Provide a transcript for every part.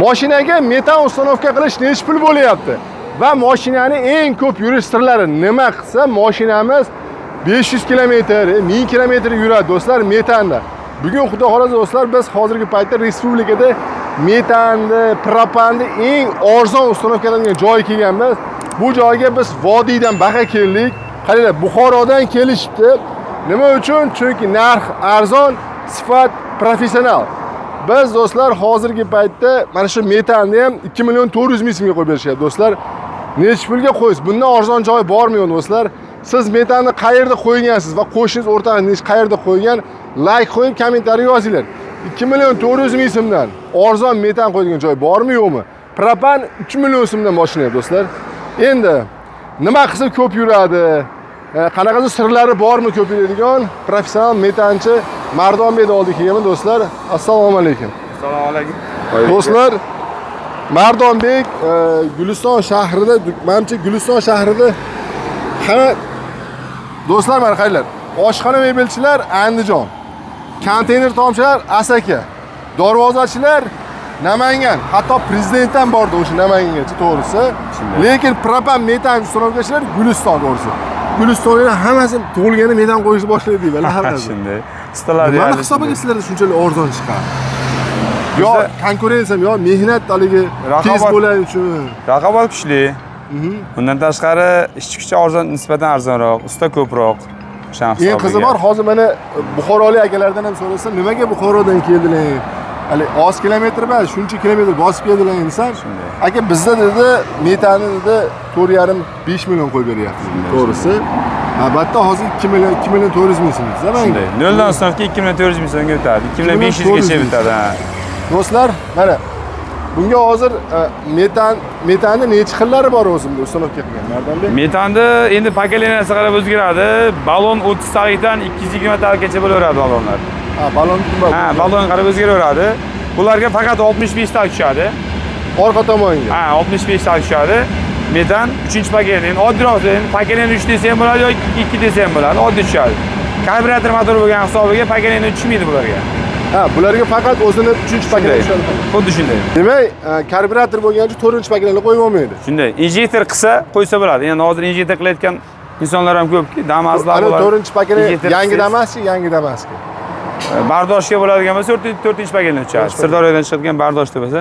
Mashinaga metan uстановка qilish necha pul bo'lyapti? Va mashinani eng ko'p yurish sirlari nima qilsa mashinamiz 500 kilometr, 1000 kilometr yuradi do'stlar metanda. Bugun xudo xolasa do'stlar biz hozirgi paytda respublikada metanni, propanni eng arzon uстановkalangan joy kelganmiz. Bu joyga biz vodiydan baqa keldik. Qaranglar, Buxorodan kelishibdi. Nima uchun? Chunki narx arzon, sifat professional. Biz do'stlar hozirgi paytda mana shu metanni ham 2 million 400 ming so'mga qo'yib berishyapti do'stlar. Necha pulga qo'ysiz? Bundan arzon joy bormi do'stlar? Siz metanni qayerda qo'ygansiz va qo'shningiz o'rtog'ingiz qayerda qo'ygan? Like qo'yib, kommentariy yozinglar. 2 million 400 ming so'mdan arzon metan qo'yadigan joy bormi, yo'qmi? Propan 3 million so'mdan boshlanyapti do'stlar. Endi nima qilsa ko'p yuradi? Qanaqasi sirlari bormi ko'p yuradigan professional metanchi Mardonbekni oldiga kelganman do'stlar. Assalomu alaykum. Assalomu alaykum. Do'stlar, Mardonbek Guliston shahrida, menimcha Guliston shahrida hamma do'stlar mana qaranglar. Oshxona mebelchilar Andijon. Konteyner tomchilar Asaka. Darvozachilar Namangan. Hatto prezidentdan bordi o'sha Namangangacha to'g'risi. Lekin propan metan uстановkachilar Guliston to'g'risi. Gulistonning hammasi tug'ilganda metan qo'yishni boshlaydi deyman. Shunday. Ustalar nima hisobiga sizlarda shunchalik arzon chiqadi? Yo konkurensiya, yo mehnat haligi tez bo'ladi uchun. Raqobat kuchli. Bundan tashqari ishchi kuchi arzon, nisbatan arzonroq, usta ko'proq. Eng qizi bor, hozir mana Buxorolik akalardan ham so'rasa, nimaga Buxorodan keldilar? Hali oz kilometr emas, shuncha kilometr bosib keldilar inson. Aka bizda dedi, metani dedi 4,5-5 million qo'yib beryapti. To'g'risi. Albatta hozir 2 million 400 ming so'm desa, noldan uстановka 2 million 400 ming so'mga o'tadi. 2500 gacha bitadi. Do'stlar, mana bunga hozir metanni necha xillari bor o'zimda uстановka qilgan Mardonbek? Metanni endi pokoleniyasiga qarab o'zgaradi. Balon 30 talikdan 220 talikgacha bo'laveradi balonlar. Balon balon qarab o'zgaraveradi. Bularga faqat 65 talik tushadi. Orqa tomonga. 65 talik tushadi. Metan 3-pakelen. Oddiyroq pakelen 3 desa ham bo'ladi yoki 2 desa ham bo'ladi. Oddiy tushadi. Karburator motor bo'lgan hisobiga pakelen tushmaydi bularga. Bularga faqat o'zini 3-pakelen tushadi. Xuddi shunday. Demak, karburator bo'lgancha 4-pakelenni qo'yib olmaydi. Shunday. Injektor qilsa qo'ysa bo'ladi. Endi hozir injektor qilayotgan insonlar ham ko'pki, Damaslar bor. 4-pakelen yangi Damasmi, yangi Damaski. Bardoshga bo'ladigan bo'lsa 4-pakelen tushadi. Sirdaryodan chiqadigan bardoshda bo'lsa.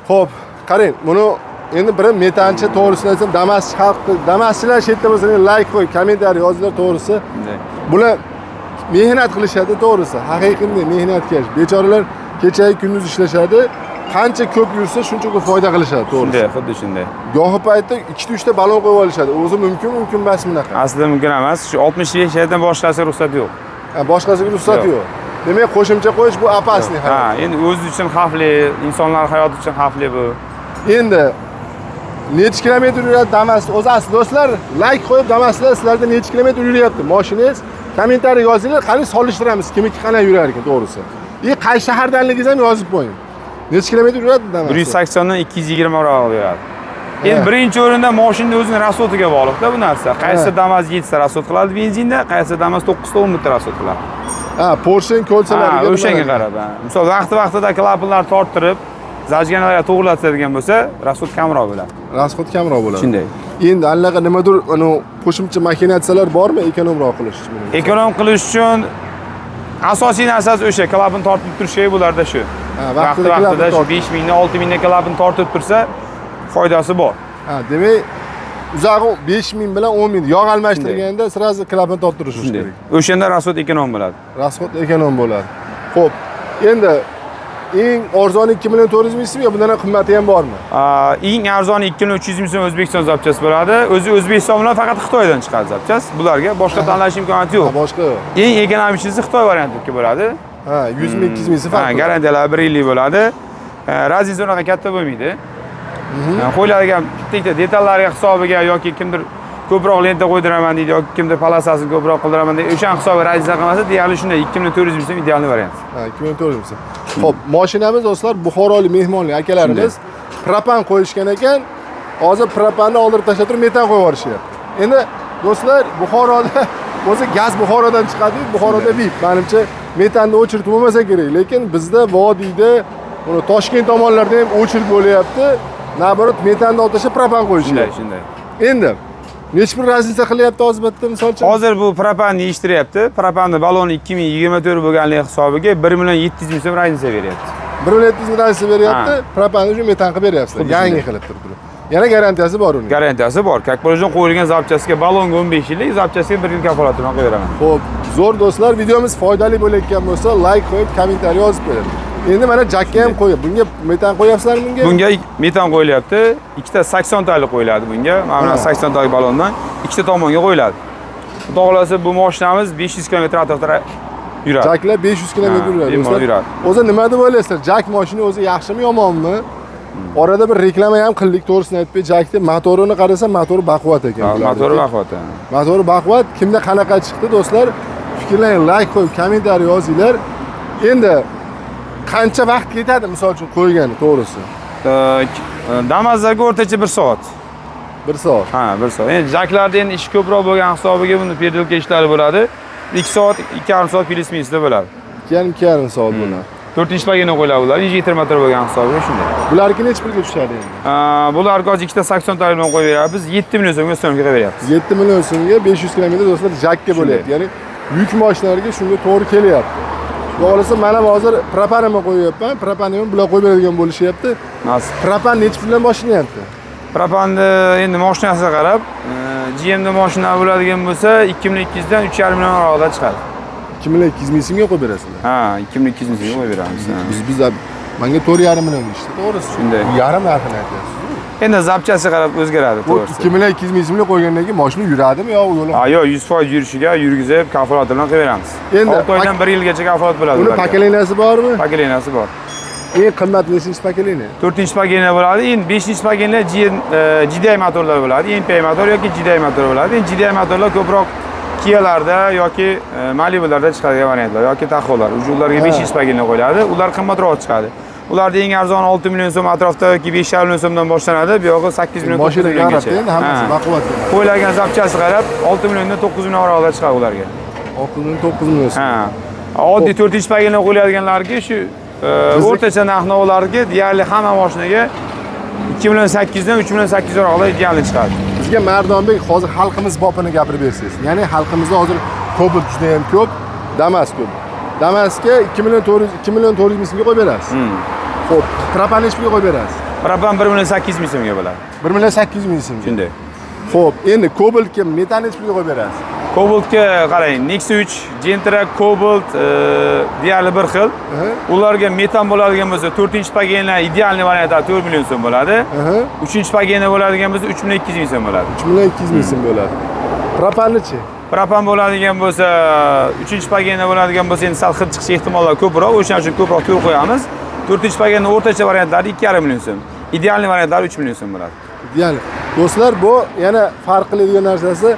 Xo'p, qarang, buni endi biri metanchi to'g'risini aytsam, Damaschilar shu yerda bo'lsa, like qo'y, kommentariy yozinglar to'g'risi. Bular mehnat qilishadi to'g'risi. Haqiqiy mehnatkash. Bechoralar kecha-yu kunduz ishlashadi. Qancha ko'p yursa, shuncha ko'p foyda qilishadi to'g'risi. Shunday, xuddi shunday. Gohi paytda 2-3 ta balon qo'yib olishadi. O'zi mumkin emas bunaqa. Aslida mumkin emas. Shu 65 yoshdan boshqasi ruxsat yo'q. Boshqasiga ruxsat yo'q. Demak, qo'shimcha qo'yish bu opasniy. Endi o'zi uchun xavfli, insonlar hayoti uchun xavfli bu. Endi necha kilometr yuradi Damas? O'zi asli do'stlar, like qo'yib Damaslar sizlarda necha kilometr yuryapti mashinangiz? Kommentariy yozinglar, qani solishtiramiz kimiki qanday yurar ekan to'g'risi. Qaysi shahardanligingizni ham yozib qo'ying. Necha kilometr yuradi Damas? 180 dan 220 oraliq yuradi. Endi birinchi o'rinda mashinaning o'zining rasotiga bog'liqda bu narsa. Qaysi Damas 7 ta rasot qiladi benzinda, qaysi Damas 9 ta 10 ta rasot qiladi. Porsche ko'lchalariga o'shanga qarab. Misol vaqti-vaqtida klapanlar torttirib, zajganlarga to'g'rilatadigan bo'lsa, rasot kamroq bo'ladi. Rasxod kamroq bo'ladi. Shunday. Endi allaqa nimadir qo'shimcha mashinatsiyalar bormi ekonomroq qilish uchun? Ekonom qilish uchun asosiy narsasi o'sha klapan tortib turish bularda shu. Vaqti-vaqtida 5 mingdan 6 mingdan klapan tortib tursa, foydasi bor. Demak, uzog'i 5 ming bilan 10 ming yog' almashtirganda sirazi klapan torttirish kerak. O'shanda rasxod ekonom bo'ladi. Rasxod ekonom bo'ladi. Xo'p, endi eng arzoni 2 million 400 ming so'm yo bundan qimmati ham bormi? Eng arzoni 2 million 300 ming so'm O'zbekiston zapchasi bo'ladi. O'zi O'zbekiston bilan faqat Xitoydan chiqadi zapchas. Bularga boshqa tanlash imkoniyati yo'q. Boshqa. Eng ekonomichlisi Xitoy variantiki bo'ladi. 100 ming 200 ming so'm farq. Garantiyalar 1 yillik bo'ladi. Raziyasi unaqa katta bo'lmaydi. Qo'yiladigan bitta detallarga hisobiga yoki kimdir ko'proq lenta qo'ydiraman deydi yoki kimdir palasasini ko'proq qildiraman deydi. O'sha hisobi raziza qilmasa, deyarli shunday 2 million 400 ming so'm ideal variant. 2 million 400 ming so'm. Xo'p, mashinamiz do'stlar Buxorolik mehmonlar akalarimiz propan qo'yishgan ekan. Hozir propanni oldirib tashlab turib metan qo'yib yuborishyapti. Endi do'stlar Buxoroda o'zi gaz Buxorodan chiqadi, Buxoroda VIP. Menimcha metanni o'chirib bo'lmasa kerak, lekin bizda vodiyda Buni Toshkent tomonlarda ham o'chirib bo'lyapti. Naborot metanni olib tashlab propan qo'yishyapti. Shunday. Endi necha bir razlika qilyapti hozir bitta misolchi? Hozir bu propanni yetishtiryapti. Propanni baloni 2024 bo'lganligi hisobiga 1 million 700 ming so'm razlika beryapti. 1 million 700 ming razlika beryapti. Propanni uchun metan qilib beryapsizlar. Yangi qilib turibdi. Yana garantiyasi bor uning. Garantiyasi bor. Как положено qo'yilgan zapchasiga balonga 15 yillik, zapchasiga 1 yil kafolat bilan qo'yaveraman. Xo'p, zo'r do'stlar, videomiz foydali bo'layotgan bo'lsa, like qo'yib, kommentariy yozib bering. Endi mana jakka ham qo'yib, bunga metan qo'yapsizlarmi bunga? Bunga metan qo'yilyapti. Ikkita 80 talik qo'yiladi bunga. Mana 80 talik balondan ikkita tomonga qo'yiladi. Xudo xolasa bu mashinamiz 500 km atrofda yuradi. Jaklar 500 km yuradi do'stlar. O'zi nima deb o'ylaysizlar? Jak mashina o'zi yaxshimi, yomonmi? Orada bir reklama ham qildik, to'g'risini aytib, jakni motorini qarasa, motori baquvvat ekan. Motori baquvvat. Motori baquvvat. Kimda qanaqa chiqdi do'stlar? Fikrlaring, like qo'yib, kommentariy yozinglar. Endi qancha vaqt ketadi misol uchun qo'ygani, to'g'risi? Damaslarga o'rtacha 1 soat. 1 soat. Ha, 1 soat. Endi jaklarda endi ish ko'proq bo'lgan hisobiga buni pedalka ishlari bo'ladi. 2 soat, 2,5 soat plyus-minusda bo'ladi. 2,5 soat bo'ladi. 4-chi pagina qo'yiladi bular. 170 metr bo'lgan hisobiga shunday. Bularga necha pulga tushadi endi? Bularga hozir ikkita 80 talik bilan qo'yib beramiz. Biz 7 million so'mga so'mga qilib beryapmiz. 7 million so'mga 500 km do'stlar jakka bo'lyapti. Ya'ni yuk mashinalarga shunga to'g'ri kelyapti. Xo'jalasa mana hozir propanni qo'yyapman. Propanni ham bular qo'yib beradigan bo'lishyapti. Nasib. Propan necha puldan boshlanyapti? Propanni endi mashinasiga qarab, GMda mashina bo'ladigan bo'lsa 2200 dan 3,5 million oralida chiqadi. 2200 ming so'mga qo'yib berasizlar. Ha, 2200 ming so'mga qo'yib beramiz. Biz menga 4,5 million ishdi, to'g'risi. Shunday. Yarim narxini aytyapsiz. Endi zapchasiga qarab o'zgaradi, to'g'risi. 2200 ming so'mga qo'ygandan keyin mashina yuradimi yo yo'li? Ha, yo'q, 100% yurishiga yurgizib, kafolat bilan qilib beramiz. Endi 6 oydan 1 yilgacha kafolat bo'ladi. Uni pokoleniyasi bormi? Pokoleniyasi bor. Eng qimmat nechinchi pokoleniya? 4-chi pokoleniya bo'ladi. Endi 5-chi pokoleniya GDI motorlar bo'ladi. MPI motor yoki GDI motor bo'ladi. Endi GDI motorlar ko'proq Kia'larda yoki Malibu'larda chiqadigan variantlar yoki Taho'lar. Ularga 5-chi pokoleniya qo'yiladi. Ular qimmatroq chiqadi. Ularda eng arzon 6 million so'm atrofida yoki 5,5 million so'mdan boshlanadi. Bu yog'i 8 million mashinaga endi hammasi baquvvat. Qo'yilgan zapchasi qarab 6 milliondan 9 million oralida chiqadi ularga. 6 million 9 million. Ha. Oddiy 4-chi pokoleniya qo'yiladiganlarga shu o'rtacha narx-navolarga deyarli hamma mashinaga 2 million 800 dan 3 million 800 oralida idealni chiqadi. Bizga Mardonbek hozir xalqimiz bopini gapirib bersangiz. Ya'ni xalqimizda hozir Cobalt juda ham ko'p, Damas ko'p. Damasga 2 million 400 ming so'mga qo'yib berasiz. Xo'p, propan necha pulga qo'yib berasiz? Propan 1 million 800 ming so'mga bo'ladi. 1 million 800 ming so'mga. Shunday. Xo'p, endi Cobaltga metan necha pulga qo'yib berasiz? Cobaltga qarang, Nexus 3, Gentra, Cobalt deyarli bir xil. Ularga metan bo'ladigan bo'lsa 4-chi pokoleniya idealniy variantda 4 million so'm bo'ladi. 3-chi pokoleniya bo'ladigan bo'lsa 3 million 200 ming so'm bo'ladi. 3 million 200 ming so'm bo'ladi. Propannichi? Propan bo'ladigan bo'lsa 3-chi pokoleniya bo'ladigan bo'lsa endi sal xil chiqish ehtimollari ko'proq, o'shaning uchun ko'proq to'l qo'yamiz. 4-chi pokoleniya o'rtacha variantlari 2,5 million so'm. Idealniy variantlari 3 million so'm bo'ladi. Ideal. Do'stlar, bu yana farq qiladigan narsasi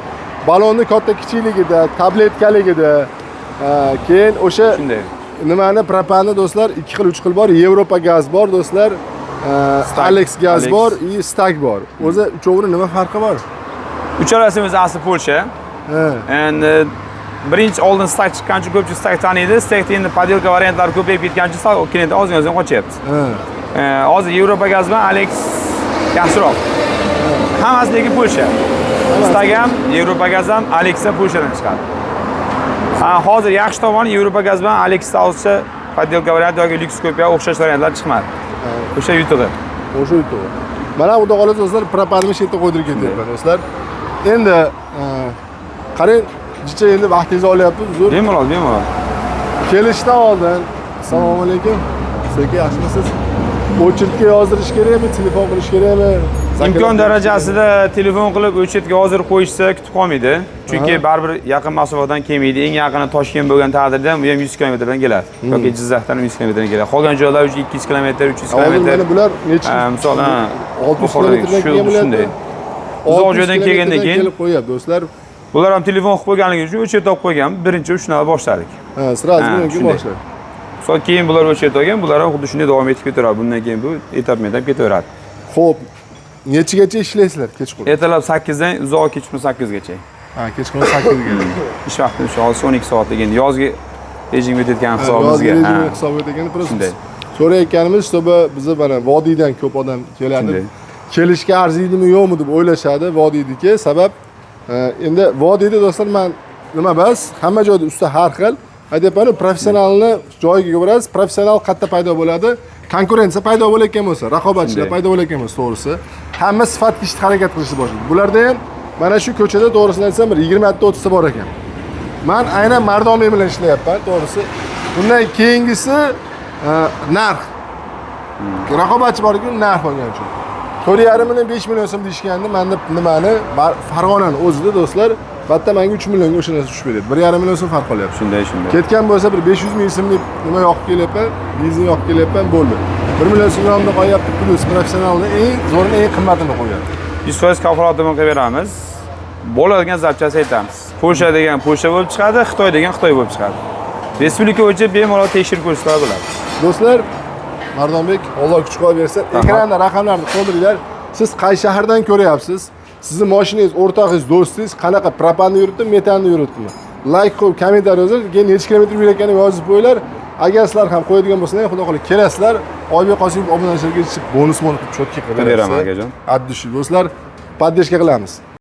balonni katta kichikligida, tabletkaligida, keyin o'sha nimani propanni do'stlar 2 xil, 3 xil bor. Yevropa gaz bor do'stlar, Alex gaz bor, и Stag bor. O'zi uchovini nima farqi bor? Uchalasimiz asli Polsha. Endi birinchi oldin Stag chiqqancha ko'pchilik Stag taniydi. Stagda endi podelka variantlari ko'payib ketgancha Stag klient ozgina qochyapti. Hozir Yevropa gaz bilan Alex yaxshiroq. Hammasi lekin Polsha. Stag ham, Yevropa gaz ham, Alex ham Polshadan chiqadi. Hozir yaxshi tomoni Yevropa gaz bilan Alexda hozircha podelka variant yoki lyuks kupe o'xshash variantlar chiqmadi. O'sha yutug'i. O'sha yutug'i. Mana xudo xolasa do'stlar, propanni shu yerda qo'ydirib ketyapman do'stlar. Endi qarang, jicha endi vaqtingizni olyapmiz, uzr. Bemalol, bemalol. Kelishdan oldin, assalomu alaykum. Sizga yaxshimisiz? O'chirtga yozirish kerakmi, telefon qilish kerakmi? Imkon darajasida telefon qilib o'chirtga hozir qo'yishsa kutib qolmaydi. Chunki baribir yaqin masofadan kelmaydi. Eng yaqini Toshkent bo'lgan taqdirda bu ham 100 km dan keladi. Yoki Jizzaxdan 100 km dan keladi. Qolgan joylar 200 km, 300 km. Hozir bular necha? Masalan, 600 km dan keladi. Uzoq joydan kelgandan keyin kelib qo'yapti do'stlar. Bular ham telefon qilib qo'yganligi uchun o'chirib topib qo'ygan. Birinchi shunaqa boshladik. Ha, sразу bundan boshladik. So'ng keyin bular o'chirib olgan, bular ham xuddi shunday davom etib ketaveradi. Bundan keyin bu etap-etap ketaveradi. Xo'p, nechigacha ishlaysizlar kechqurun? Ertalab 8 dan uzoq kechqurun 8 gacha. Ha, kechqurun 8 gacha. Ish vaqti shu 12 soatlik endi yozgi rejim o'tayotgan hisobimizga. Yozgi rejim hisob o'tayotgani просто so'rayotganimiz, to'ba bizni mana vodiydan ko'p odam keladi. Shunday. Kelishga arziydimi yo'qmi deb o'ylashadi vodiydagi. Sabab endi vodiyda do'stlar men nima bas, hamma joyda usta har xil. Aytayapman, professionalni joyiga ko'rasiz, professional qayerda paydo bo'ladi? Konkurensiya paydo bo'layotgan bo'lsa, raqobatchilar paydo bo'layotgan bo'lsa, to'g'risi, hamma sifatga ishni harakat qilishni boshlaydi. Bularda ham mana shu ko'chada to'g'risini aytsam bir 20 ta 30 ta bor ekan. Men aynan Mardomey bilan ishlayapman, to'g'risi. Bundan keyingisi narx. Raqobatchi bor-ku, narx bo'lgan uchun. 4,5 million 5 million so'm deyishganda menda nimani Farg'onani o'zida do'stlar, batta menga 3 millionga o'sha narsa tushib beradi. 1,5 million so'm farq qolyapti. Shunday. Ketgan bo'lsa bir 500 ming so'mlik nima yoqib kelyapman, benzin yoqib kelyapman, bo'ldi. 1 million so'mni qo'yapti, plus professionalni eng zo'rini, eng qimmatini qo'yadi. 100% kafolatini qilib beramiz. Bo'ladigan zapchasi aytamiz. Polsha degan Polsha bo'lib chiqadi, Xitoy degan Xitoy bo'lib chiqadi. Respublika bo'yicha bemalol tekshirib ko'rsatib bo'ladi. Do'stlar, Mardombek, Alloh kuch qilib bersa, ekranda raqamlarni qoldiringlar. Siz qaysi shahardan ko'ryapsiz? Sizning mashinangiz, o'rtog'ingiz, do'stingiz qanaqa propanni yuritdi, metanni yuritdimi? Like qo'yib, kommentariy yozing. Keyin necha kilometr yurayotganini yozib qo'yinglar. Agar sizlar ham qo'yadigan bo'lsangiz, xudo xohlasa kelasizlar. Oybek Qosimov obunachilarga chiqib bonus qilib cho'tki qilib beraman akajon. Addishi do'stlar, podдержка qilamiz.